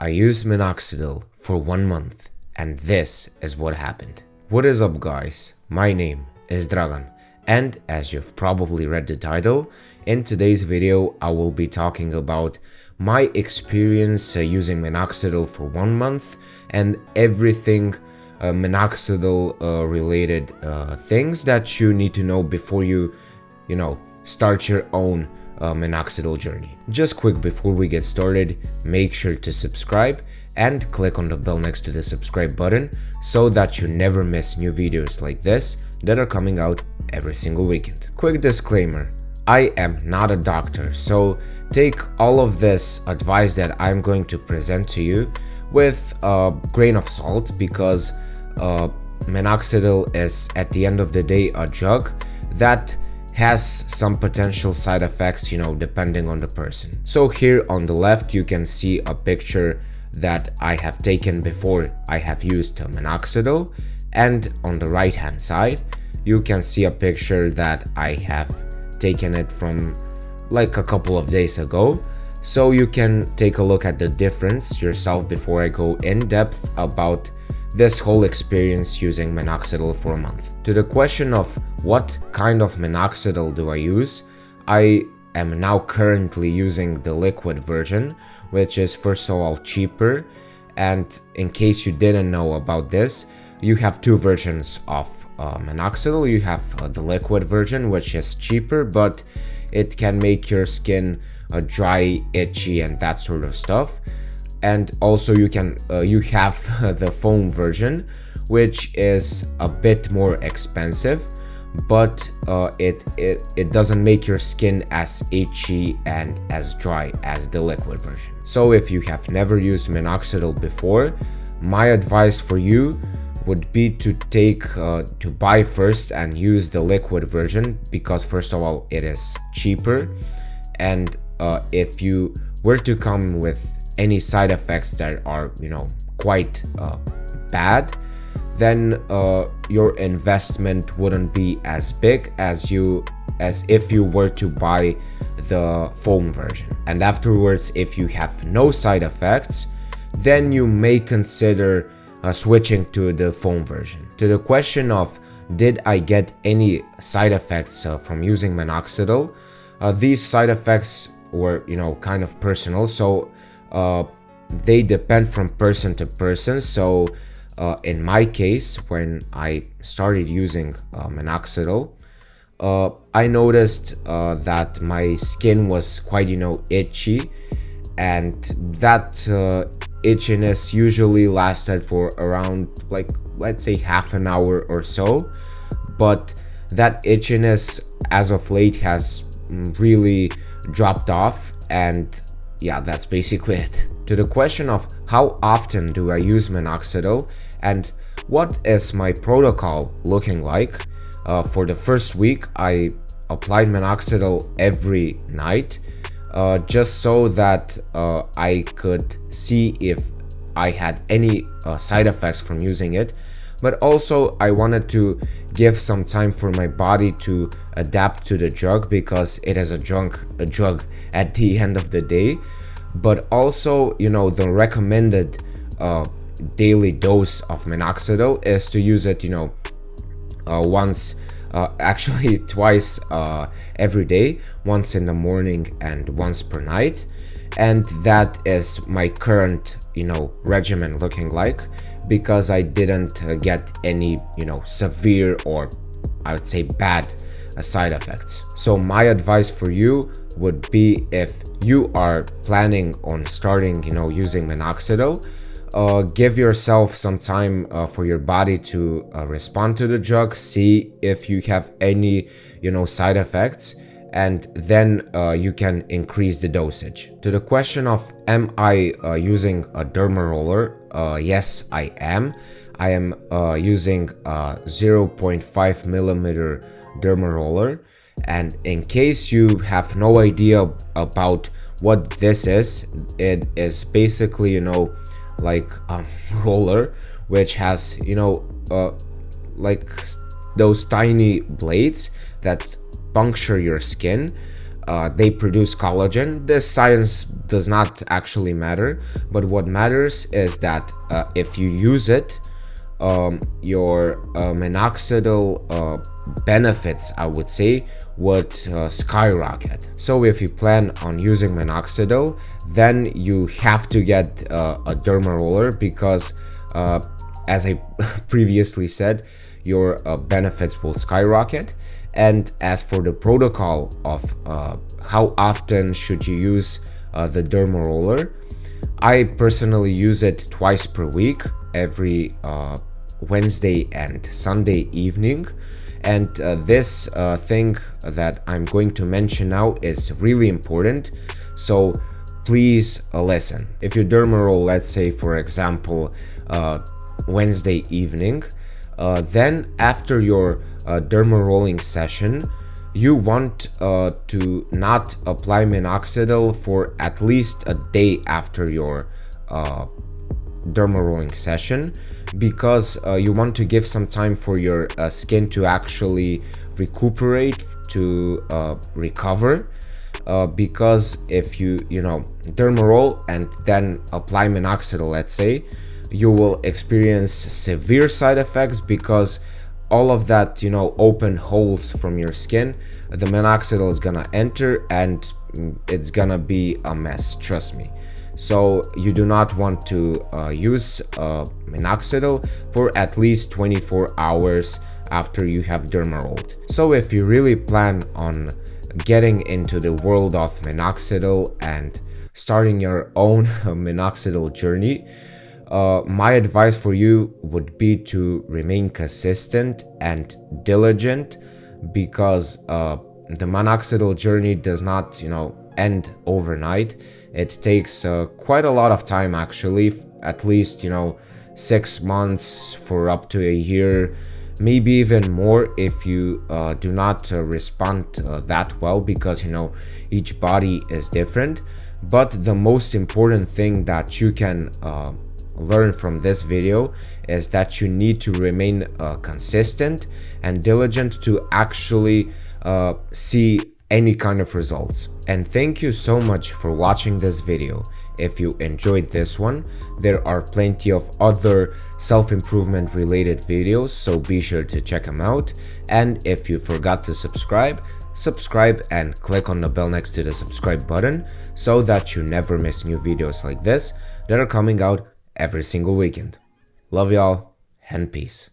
I used Minoxidil for 1 month and this is what happened. What is up guys, my name is Dragan and as you've probably read the title, in today's video I will be talking about my experience using Minoxidil for 1 month and everything Minoxidil related things that you need to know before you start your own Minoxidil journey. Just quick before we get started, make sure to subscribe and click on the bell next to the subscribe button so that you never miss new videos like this that are coming out every single weekend. Quick disclaimer, I am not a doctor, so take all of this advice that I'm going to present to you with a grain of salt because Minoxidil is at the end of the day a drug that has some potential side effects, depending on the person. So here on the left you can see a picture that I have taken before I have used Minoxidil, and on the right hand side you can see a picture that I have taken it from like a couple of days ago. So you can take a look at the difference yourself before I go in depth about this whole experience using Minoxidil for a month. To the question of what kind of Minoxidil do I use, I am now currently using the liquid version, which is first of all cheaper, and in case you didn't know about this, you have two versions of Minoxidil. You have the liquid version, which is cheaper, but it can make your skin dry, itchy, and that sort of stuff. And also you have the foam version, which is a bit more expensive, but it doesn't make your skin as itchy and as dry as the liquid version. So if you have never used Minoxidil before, my advice for you would be to buy first and use the liquid version, because first of all it is cheaper, and if you were to come with any side effects that are quite bad, then your investment wouldn't be as big as if you were to buy the foam version. And afterwards, if you have no side effects, then you may consider switching to the foam version. To the question of did I get any side effects from using Minoxidil, these side effects were kind of personal, so they depend from person to person. So in my case, when I started using Minoxidil, I noticed that my skin was quite itchy, and that itchiness usually lasted for around let's say half an hour or so, but that itchiness as of late has really dropped off, and yeah, that's basically it. To the question of how often do I use Minoxidil and what is my protocol looking like, for the first week I applied Minoxidil every night, just so that I could see if I had any side effects from using it, but also I wanted to give some time for my body to adapt to the drug, because it is a drug at the end of the day. But also, the recommended daily dose of Minoxidil is to use it, once, actually twice every day, once in the morning and once per night. And that is my current, regimen looking like, because I didn't get any, severe or I would say bad side effects. So my advice for you would be, if you are planning on starting using Minoxidil, give yourself some time for your body to respond to the drug, see if you have any side effects, and then you can increase the dosage. To the question of am I using a derma roller, yes I am. I am using a 0.5 millimeter derma roller, and in case you have no idea about what this is, it is basically like a roller which has like those tiny blades that puncture your skin they produce collagen. This science does not actually matter, but what matters is that if you use it, your minoxidil benefits, I would say, would skyrocket. So if you plan on using minoxidil, then you have to get a derma roller, because as I previously said, your benefits will skyrocket. And as for the protocol of how often should you use the derma roller, I personally use it twice per week, every Wednesday and Sunday evening. And this thing that I'm going to mention now is really important, so please listen. If you derma roll, let's say for example Wednesday evening, then after your derma rolling session, you want to not apply minoxidil for at least a day after your derma rolling session, because you want to give some time for your skin to actually recuperate, to recover, because if you derma roll and then apply minoxidil, let's say, you will experience severe side effects, because all of that open holes from your skin, the minoxidil is gonna enter and it's gonna be a mess, trust me. So you do not want to use minoxidil for at least 24 hours after you have derma rolled. So if you really plan on getting into the world of minoxidil and starting your own minoxidil journey, my advice for you would be to remain consistent and diligent, because the minoxidil journey does not end overnight. It takes quite a lot of time, actually, at least 6 months for up to a year, maybe even more if you do not respond that well, because each body is different. But the most important thing that you can learn from this video is that you need to remain consistent and diligent to actually see any kind of results. And thank you so much for watching this video. If you enjoyed this one, there are plenty of other self-improvement related videos, so be sure to check them out. And if you forgot to subscribe and click on the bell next to the subscribe button, so that you never miss new videos like this that are coming out every single weekend. Love y'all, and peace.